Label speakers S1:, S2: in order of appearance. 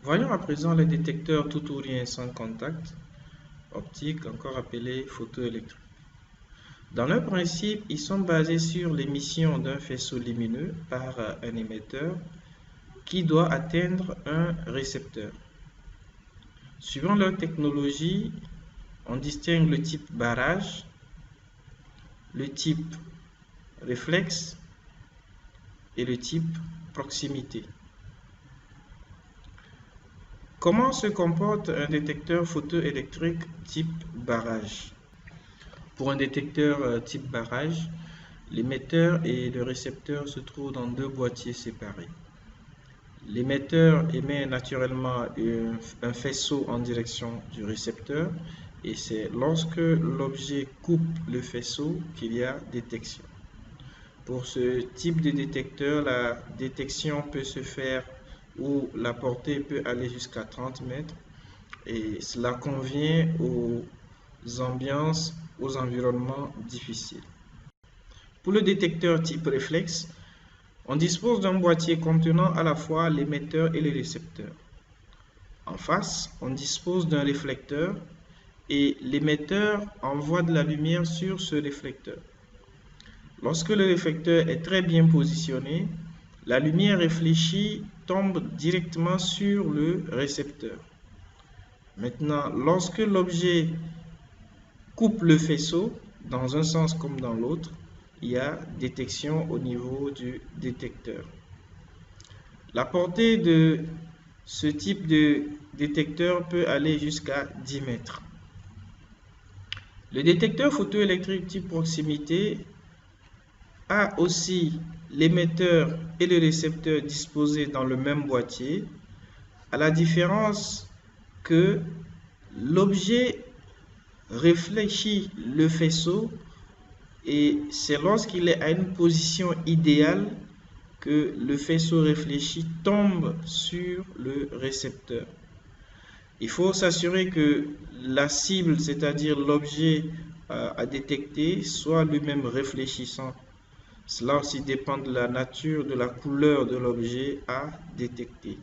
S1: Voyons à présent les détecteurs tout ou rien sans contact optique, encore appelés photoélectriques. Dans leur principe, ils sont basés sur l'émission d'un faisceau lumineux par un émetteur qui doit atteindre un récepteur. Suivant leur technologie, on distingue le type barrage, le type réflexe et le type proximité. Comment se comporte un détecteur photoélectrique type barrage? Pour un détecteur type barrage, l'émetteur et le récepteur se trouvent dans deux boîtiers séparés. L'émetteur émet naturellement un faisceau en direction du récepteur et c'est lorsque l'objet coupe le faisceau qu'il y a détection. Pour ce type de détecteur, la détection peut se faire où la portée peut aller jusqu'à 30 mètres et cela convient aux ambiances, aux environnements difficiles. Pour le détecteur type réflexe, on dispose d'un boîtier contenant à la fois l'émetteur et le récepteur. En face, on dispose d'un réflecteur et l'émetteur envoie de la lumière sur ce réflecteur. Lorsque le réflecteur est très bien positionné, la lumière réfléchie tombe directement sur le récepteur. Maintenant, lorsque l'objet coupe le faisceau, dans un sens comme dans l'autre, il y a détection au niveau du détecteur. La portée de ce type de détecteur peut aller jusqu'à 10 mètres. Le détecteur photoélectrique type proximité a aussi l'émetteur et le récepteur disposés dans le même boîtier, à la différence que l'objet réfléchit le faisceau et c'est lorsqu'il est à une position idéale que le faisceau réfléchi tombe sur le récepteur. Il faut s'assurer que la cible, c'est-à-dire l'objet à détecter, soit lui-même réfléchissant. Cela aussi dépend de la nature, de la couleur de l'objet à détecter.